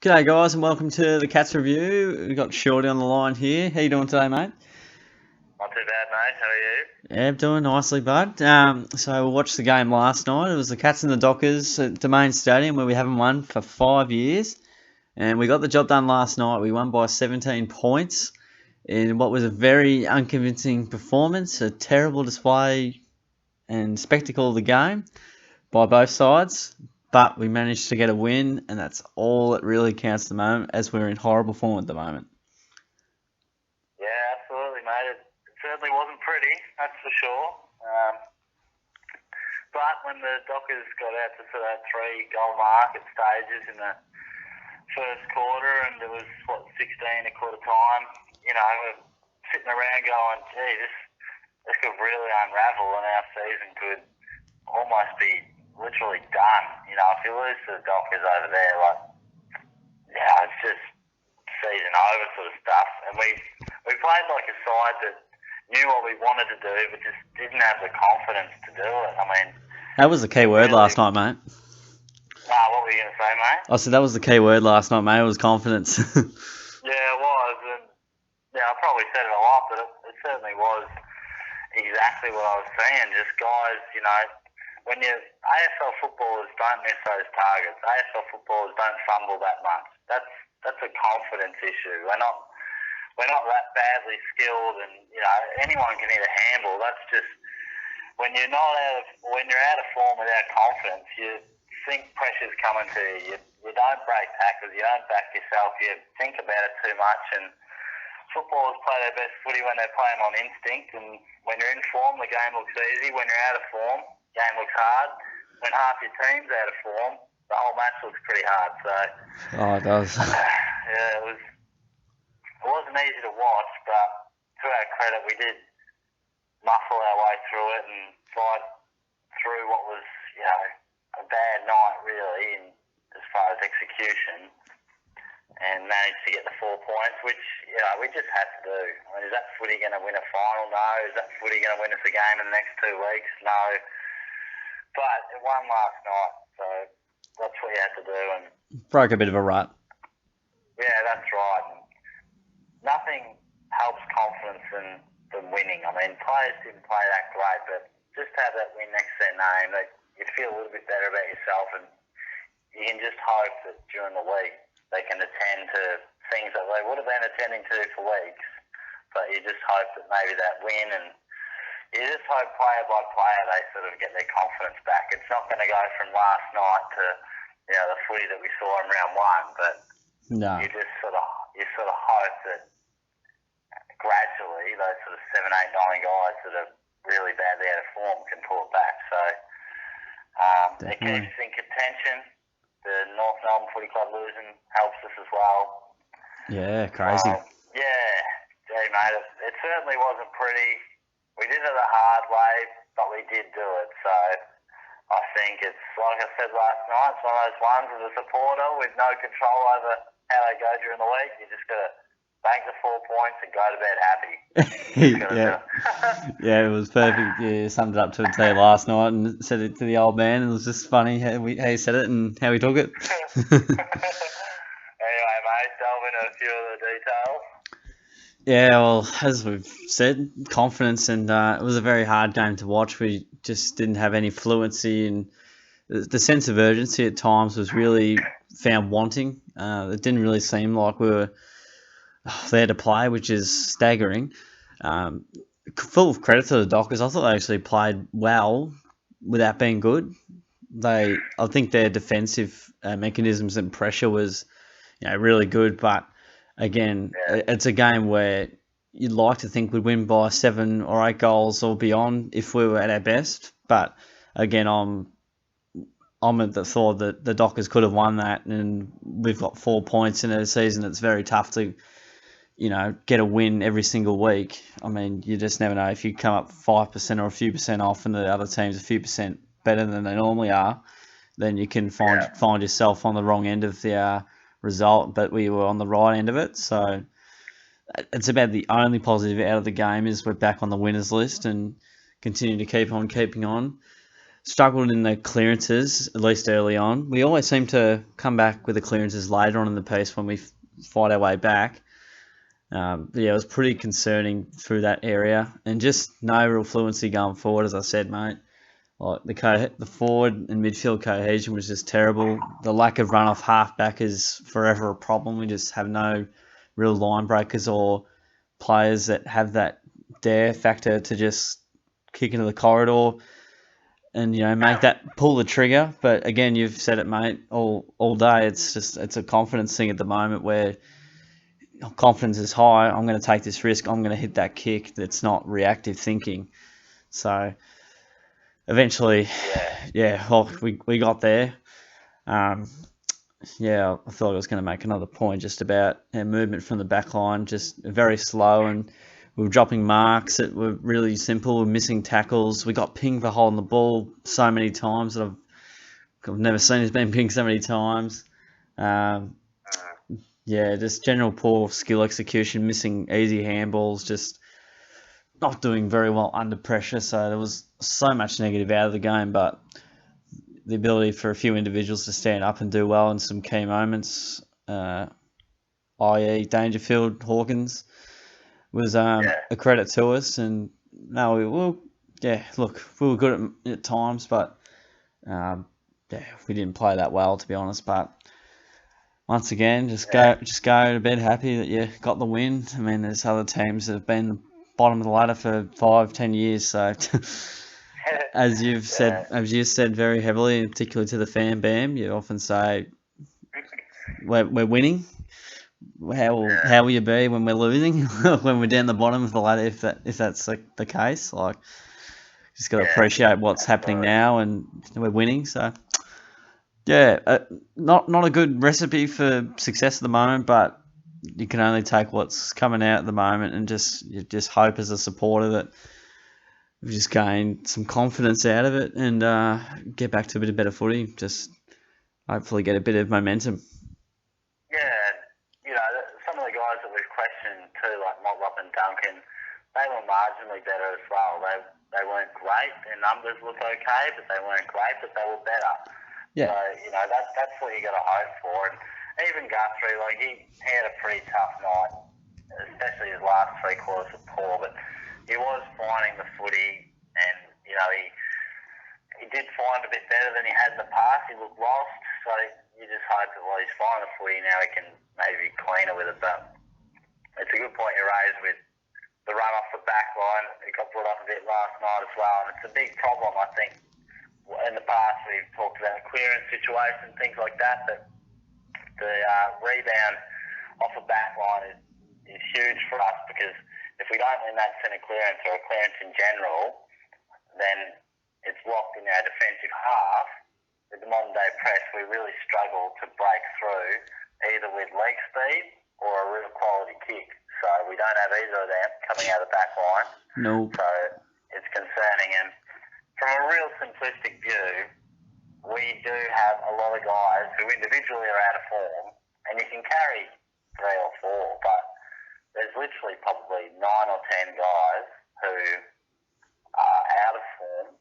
G'day guys and welcome to the Cats Review. We've got Shorty on the line here. How you doing today, mate? Not too bad, mate. How are you? Yeah, I'm doing nicely, bud. So we watched the game last night. It was the Cats and the Dockers at Domain Stadium where we haven't won for 5 years. And we got the job done last night. We won by 17 points in what was a very unconvincing performance, a terrible display and spectacle of the game by both sides. But we managed to get a win, and that's all that really counts at the moment, as we're in horrible form at the moment. Yeah, absolutely, mate. It certainly wasn't pretty, that's for sure. But when the Dockers got out to sort of that 3-goal mark at stages in the first quarter, and there was, 16 at quarter time, we're sitting around going, gee, this could really unravel and our season could almost be literally done. If you lose to the Dockers over there, it's just season over sort of stuff. And we played like a side that knew what we wanted to do, but just didn't have the confidence to do it. I mean, That was the key word really, last night, mate. what were you going to say, mate? I said that was the key word last night, mate. It was confidence. Yeah, it was. And I probably said it a lot, but it certainly was exactly what I was saying. Just guys, when AFL footballers don't miss those targets, AFL footballers don't fumble that much. That's a confidence issue. We're not that badly skilled, and anyone can hit a handball. That's just when you're out of form without confidence, you think pressure's coming to you. You don't break tackles, you don't back yourself, you think about it too much. And footballers play their best footy when they're playing on instinct, and when you're in form, the game looks easy. When you're out of form, game looks hard. When half your team's out of form, the whole match looks pretty hard. So, Oh, it does. yeah, it wasn't easy to watch, but to our credit, we did muscle our way through it and fight through what was, a bad night really, as far as execution, and managed to get the 4 points, which we just had to do. I mean, is that footy going to win a final? No. Is that footy going to win us a game in the next 2 weeks? No. But it won last night, so that's what you had to do. And Broke a bit of a rut. yeah, that's right. And nothing helps confidence than winning. I mean, players didn't play that great, but just to have that win next to their name, that you feel a little bit better about yourself, and you can just hope that during the week they can attend to things that they would have been attending to for weeks. But you just hope that maybe that win, and you just hope player by player they sort of get their confidence back. It's not going to go from last night to the footy that we saw in round one, but No. you sort of hope that gradually those sort of 7, 8, 9 guys that are really badly out of form can pull it back. So it Definitely. keeps us in contention. The North Melbourne Footy Club losing helps us as well. Yeah, crazy. Gee, mate, it certainly wasn't pretty. We did it the hard way, but we did do it. So I think it's, like I said last night, it's one of those ones as a supporter with no control over how they go during the week. You just got to bank the 4 points and go to bed happy. Yeah. Yeah, it was perfect. Yeah, you summed it up to a T last night and said it to the old man. It was just funny how you said it and how he took it. Anyway, mate, delve into a few of the details. Yeah, well, as we've said, confidence, and it was a very hard game to watch. We just didn't have any fluency, and the sense of urgency at times was really found wanting. It didn't really seem like we were there to play, which is staggering. Full of credit to the Dockers. I thought they actually played well without being good. I think their defensive mechanisms and pressure was, really good. But again, it's a game where you'd like to think we'd win by 7 or 8 goals or beyond if we were at our best. But again, I'm at the thought that the Dockers could have won that, and we've got 4 points in a season. It's very tough to get a win every single week. I mean, you just never know. If you come up 5% or a few percent off and the other team's a few percent better than they normally are, then you can find yourself on the wrong end of the result, but we were on the right end of it. So it's about the only positive out of the game is we're back on the winners list and continue to keep on keeping on. struggled in the clearances, at least early on. We always seem to come back with the clearances later on in the piece when we fight our way back. But yeah, it was pretty concerning through that area, and just no real fluency going forward, as I said, mate. Like the forward and midfield cohesion was just terrible. The lack of run off half back is forever a problem. We just have no real line breakers or players that have that dare factor to just kick into the corridor and make that pull the trigger. But again, you've said it, mate, all day. It's a confidence thing at the moment where confidence is high. I'm going to take this risk. I'm going to hit that kick. That's not reactive thinking. So eventually, well, we got there. I thought I was going to make another point just about our movement from the back line, just very slow, and we were dropping marks that were really simple. We're missing tackles. We got pinged for holding the ball so many times that I've never seen us being pinged so many times. Just general poor skill execution, missing easy handballs, just not doing very well under pressure. So there was so much negative out of the game, but the ability for a few individuals to stand up and do well in some key moments, i.e. Dangerfield, Hawkins, was a credit to us. And no, we were good at times, but we didn't play that well, to be honest. But once again, just go to bed happy that you got the win. I mean, there's other teams that have been bottom of the ladder for 5-10 years, so as you've said very heavily, and particularly to the fan bam, you often say we're winning. How will you be when we're losing? When we're down the bottom of the ladder, if that's the case? Like, just got to appreciate what's happening now, and we're winning. So not a good recipe for success at the moment, but you can only take what's coming out at the moment, and you just hope as a supporter that we've just gained some confidence out of it and get back to a bit of better footy. Just hopefully get a bit of momentum. Some of the guys that we've questioned too, like Motlop and Duncan, they were marginally better as well. They weren't great. Their numbers looked okay, but they weren't great, but they were better. Yeah. So, that's what you got to hope for. And even Guthrie, he had a pretty tough night, especially his last 3 quarters were poor, but he was finding the footy, and, he did find a bit better than he had in the past. He looked lost, so you just hope that while he's finding the footy now, he can maybe be cleaner with it. But it's a good point you raised with the run off the back line. It got brought up a bit last night as well, and it's a big problem, I think. In the past, we've talked about the clearance situation, things like that, but the rebound off the back line is huge for us, because if we don't win that centre clearance or a clearance in general, then it's locked in our defensive half. With the modern day press, we really struggle to break through either with leg speed or a real quality kick. So we don't have either of them coming out of the back line. No. So it's concerning. And from a real simplistic view, we do have a lot of guys who individually are out of form, and you can carry 3 or 4, but there's literally probably 9 or 10 guys who are out of form,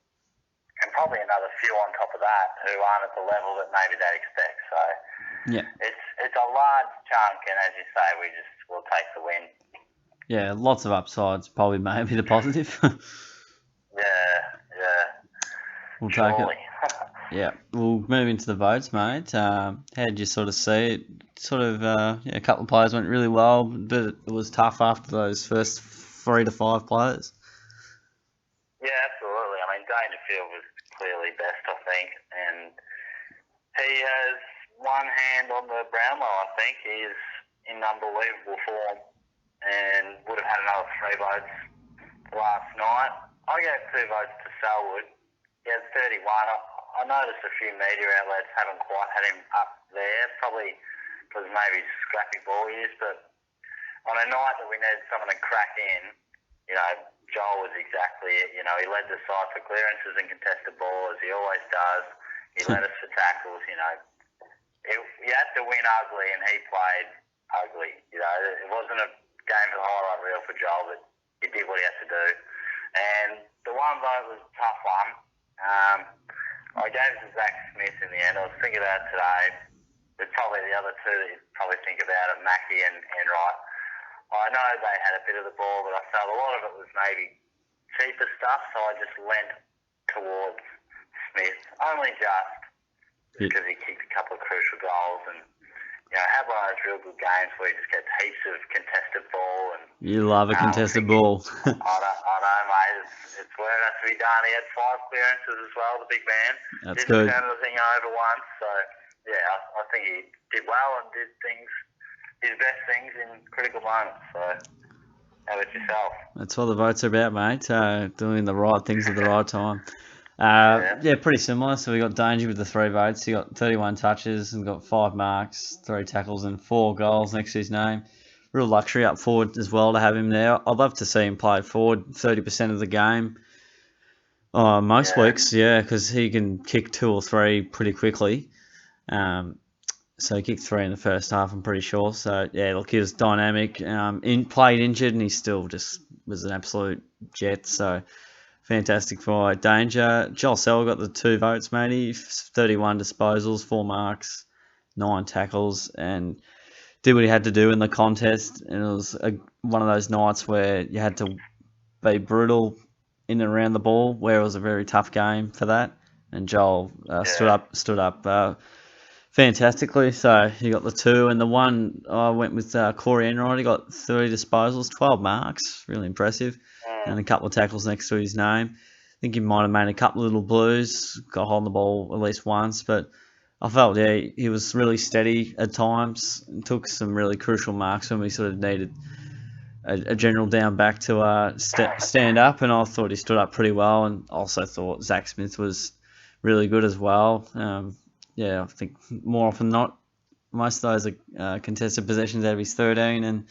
and probably another few on top of that who aren't at the level that maybe they'd expect. So it's a large chunk, and as you say, we'll take the win. Yeah, lots of upsides, probably maybe the positive. We'll take it. Yeah, we'll move into the votes, mate. How did you sort of see it? Sort of, a couple of players went really well, but it was tough after those first 3 to 5 players. Yeah, absolutely. I mean, Dangerfield was clearly best, I think, and he has one hand on the Brownlow, I think. He is in unbelievable form and would have had another 3 votes last night. I gave 2 votes to Selwood. He had 31. I noticed a few media outlets haven't quite had him up there, probably because maybe scrappy ball years, but on a night that we needed someone to crack in, Joel was exactly it. He led the side for clearances and contested ball, as he always does. He led us for tackles. You had to win ugly, and he played ugly. It wasn't a game for the highlight reel for Joel, but he did what he had to do. And the one vote was a tough one. I gave it to Zach Smith in the end. I was thinking about it today. There's probably the other two that you probably think about are Mackie and Enright. I know they had a bit of the ball, but I felt a lot of it was maybe cheaper stuff, so I just went towards Smith. Only just because he kicked a couple of crucial goals and had one of those real good games where he just gets heaps of contested ball. And You love a contested ball. I know, mate. It's where it has to be done. He had 5 clearances as well, the big man. That's Didn't good. turn the thing over once, so yeah, I think he did well and did his best things in critical moments. So, how about yourself? That's what the votes are about, mate. Doing the right things at the right time. Pretty similar. So we got Danger with the 3 votes. He got 31 touches and got 5 marks, 3 tackles and 4 goals next to his name. Real luxury up forward as well to have him there. I'd love to see him play forward 30% of the game. Most weeks, because he can kick 2 or 3 pretty quickly. So he kicked 3 in the first half, I'm pretty sure. So, look, he was dynamic. Played injured, and he still just was an absolute jet. So, fantastic for Danger. Joel Sell got the 2 votes, matey. 31 disposals, 4 marks, 9 tackles, and did what he had to do in the contest. And it was one of those nights where you had to be brutal in and around the ball, where it was a very tough game for that. And Joel stood up fantastically. So he got the 2, and the 1 I went with Corey Enright. He got 30 disposals, 12 marks, really impressive, and a couple of tackles next to his name. I think he might have made a couple of little blues, got hold of the ball at least once, but I felt he was really steady at times and took some really crucial marks when we sort of needed a general down back to stand up, and I thought he stood up pretty well, and also thought Zach Smith was really good as well. I think more often than not, most of those are contested possessions out of his 13 and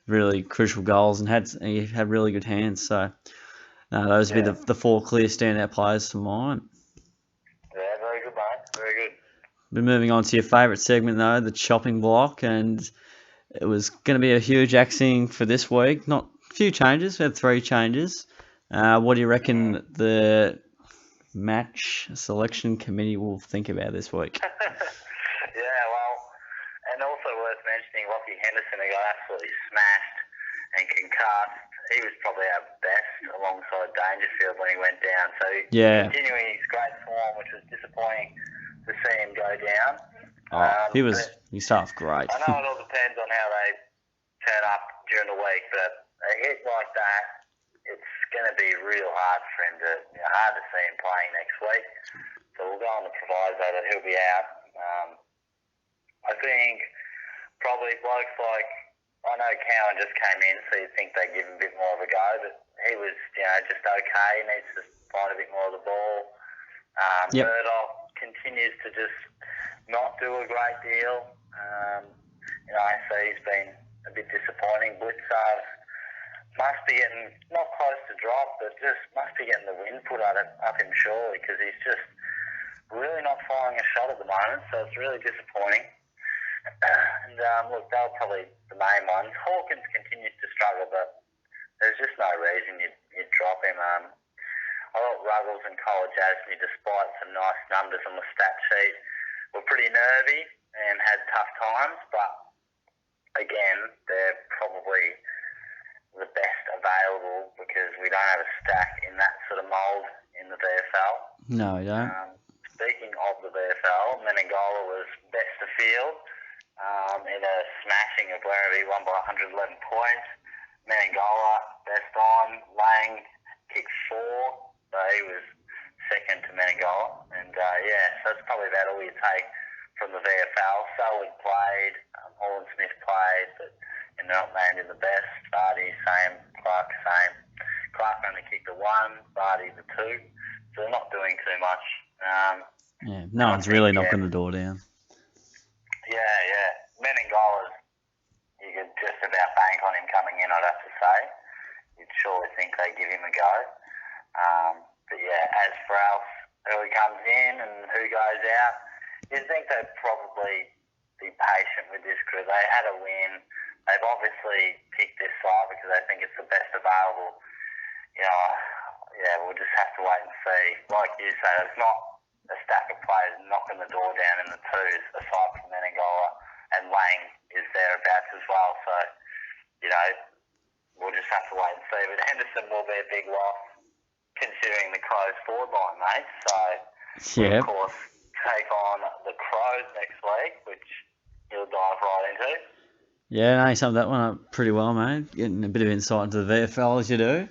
really crucial goals, and he had really good hands. So those would be the 4 clear standout players for mine. Yeah, very good, mate. Very good. We're moving on to your favourite segment, though, the chopping block, and it was going to be a huge axing for this week. Not a few changes, we had 3 changes. What do you reckon the match selection committee will think about this week? And also worth mentioning, Lockie Henderson, who got absolutely smashed and concussed. He was probably our best alongside Dangerfield when he went down. So continuing his great form, which was disappointing to see him go down. He started off great. I know it all depends on how they turn up during the week, but a hit like that, it's going to be real hard for him hard to see him playing next week. So we'll go on the proviso that he'll be out. I think probably blokes like, I know Cowan just came in, so you think they give him a bit more of a go, but he was, just okay. He needs to find a bit more of the ball. Murdoch continues to just not do a great deal. So he's been a bit disappointing. Blitzard must be getting, not close to drop, but just must be getting the wind put up him surely, because he's just really not firing a shot at the moment, so it's really disappointing. And look, they're probably the main ones. Hawkins continues to struggle, but there's just no reason you'd drop him. I thought Ruggles and Kolajasny, despite some nice numbers on the stat sheet, were pretty nervy and had tough times, but again, they're probably the best available because we don't have a stack in that sort of mould in the VFL. No, we don't. Speaking of the VFL, Menengola was best of field in a smashing of wherever he won by 111 points. Menengola, best on. Lang kicked 4, so he was second to Menengola. And so that's probably about all you take from the VFL. Selwood played, Holland Smith played, but they're not named in the best. Vardy, same. Clark, same. Clark only kicked the 1, Vardy the 2. So they're not doing too much. No one's really knocking the door down. Menengola's, you could just about bank on him coming in, I'd have to say. You'd surely think they give him a go. As for else, who comes in and who goes out, you'd think they'd probably be patient with this crew. They had a win. They've obviously picked this side because they think it's the best available. We'll just have to wait and see. Like you say, a stack of players knocking the door down in the twos, aside from Menegola, and Lang is thereabouts as well. So, we'll just have to wait and see. But Henderson will be a big loss, considering the Crows forward line, mate. So, we'll, of course, take on the Crows next week, which you'll dive right into. Yeah, no, you summed that one up pretty well, mate. Getting a bit of insight into the VFL as you do.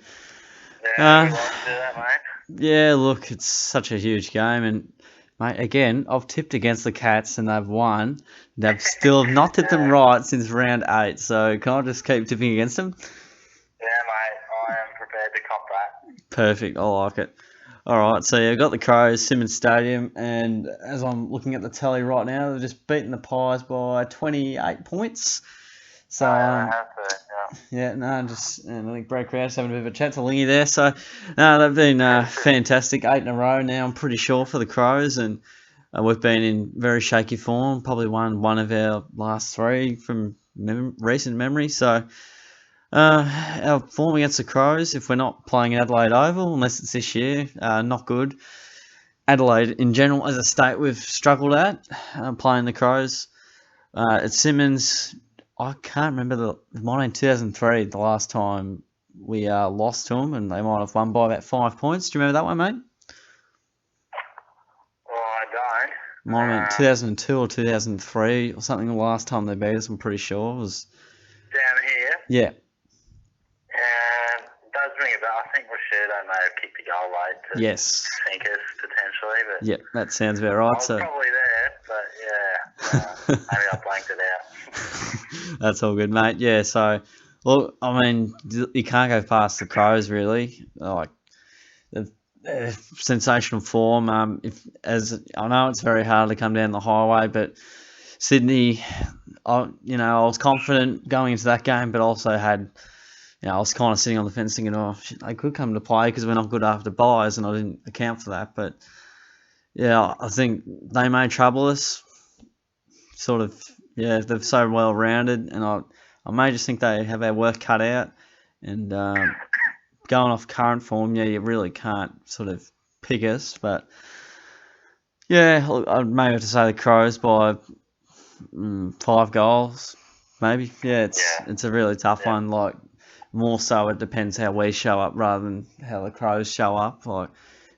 Yeah, we like to do that, mate. Yeah, look, it's such a huge game, and mate, again, I've tipped against the Cats and they've won. They've still not tipped them right since round 8, so can I just keep tipping against them? Yeah, mate, I am prepared to cop that. Perfect, I like it. All right, so yeah, I've got the Crows, Simmons Stadium, and as I'm looking at the tally right now, they've just beaten the Pies by 28 points. So, I think Brad Crouch having a bit of a chat to Lingy there. So, they've been fantastic, 8 in a row now, I'm pretty sure, for the Crows, and we've been in very shaky form, probably won one of our last 3 from recent memory. So, our form against the Crows, if we're not playing Adelaide Oval, unless it's this year, not good. Adelaide, in general, as a state, we've struggled at playing the Crows. At Simmons, I can't remember, it might have been 2003, the last time we lost to them, and they might have won by about 5 points. Do you remember that one, mate? Well, I don't. Might have been 2002 or 2003 or something, the last time they beat us, I'm pretty sure. It was down here? Yeah. It does ring a bell. I think Rashedo may have kicked the goal late to sink us, potentially. But yeah, that sounds about right. I was probably there, but yeah, maybe I blanked it out. That's all good, mate. Yeah, so, look, I mean, you can't go past the Crows, really. Like, sensational form. As I know, it's very hard to come down the highway, but Sydney, I was confident going into that game, but also had, I was kind of sitting on the fence thinking, oh, shit, they could come to play because we're not good after buys, and I didn't account for that. But yeah, I think they may trouble us. Sort of, yeah, they're so well rounded, and I may just think they have our work cut out. And going off current form, yeah, you really can't sort of pick us. But yeah, I may have to say the Crows by 5 goals, maybe. Yeah, it's a really tough one. Like, more so, it depends how we show up rather than how the Crows show up. Like,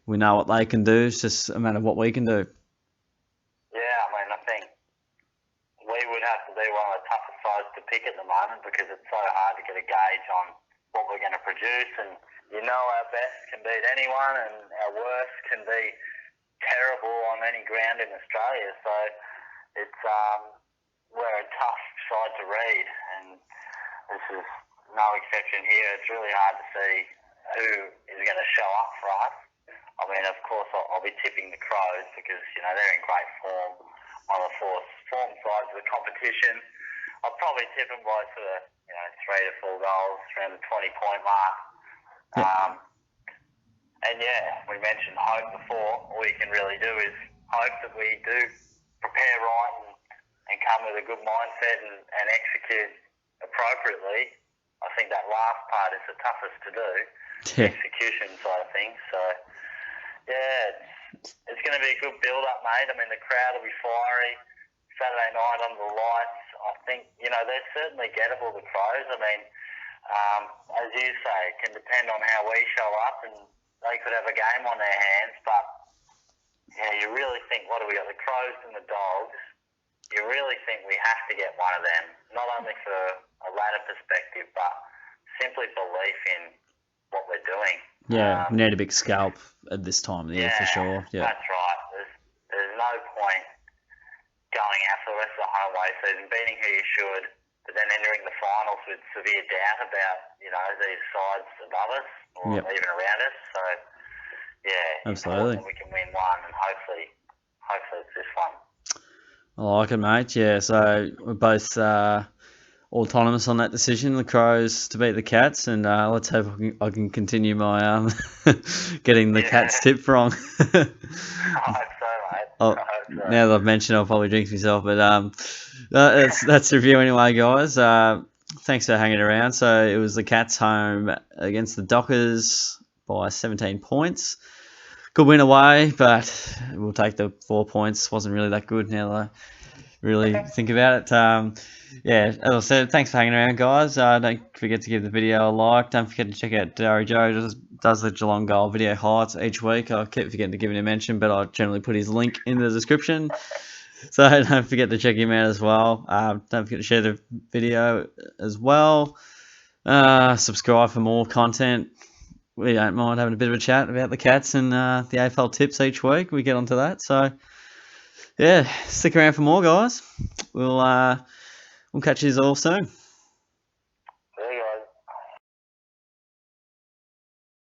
we know what they can do. It's just a matter of what we can do. Yeah, I mean, I think we would have to be one of the toughest sides to pick at the moment because it's so hard to get a gauge on what we're going to produce. And our best can beat anyone, and our worst can be terrible on any ground in Australia. So it's we're a tough side to read, and this is no exception here. It's really hard to see who is going to show up for us. I mean, of course, I'll be tipping the Crows because, they're in great form, one of the form sides of the competition. I'll probably tip them by sort of, 3 to 4 goals, around the 20-point mark. Yeah. And yeah, we mentioned hope before. All you can really do is hope that we do prepare right and come with a good mindset and execute appropriately. I think that last part is the toughest to do, the execution side of things. So, yeah, it's going to be a good build-up, mate. I mean, the crowd will be fiery. Saturday night under the lights, I think, they're certainly gettable, the Crows. I mean, as you say, it can depend on how we show up, and they could have a game on their hands. But, yeah, you really think, what do we got, the Crows and the Dogs? You really think we have to get one of them, not only for a ladder perspective, but simply belief in what we're doing. Yeah, we need a big scalp at this time of the year for sure. Yeah, that's right. There's no point going out for the rest of the home away season, beating who you should, but then entering the finals with severe doubt about, these sides above us or even around us. So, yeah, absolutely. We can win one, and hopefully it's this one. I like it, mate. Yeah, so we're both autonomous on that decision, the Crows to beat the Cats, and let's hope I can continue my getting the Cats tip wrong. I hope so, mate. I hope so. Now that I've mentioned, I'll probably jinx myself, but that's the review anyway, guys. Thanks for hanging around. So it was the Cats home against the Dockers by 17 points. good win away, but we'll take the 4 points. Wasn't really that good now that I really think about it. Yeah, as I said, thanks for hanging around, guys. Don't forget to give the video a like. Don't forget to check out darijoe. Does the Geelong goal video highlights each week. I keep forgetting to give him a mention, but I generally put his link in the description. So don't forget to check him out as well. Don't forget to share the video as well. Subscribe for more content. We don't mind having a bit of a chat about the Cats and the AFL tips each week. We get onto that. So yeah, stick around for more, guys. We'll catch you all soon.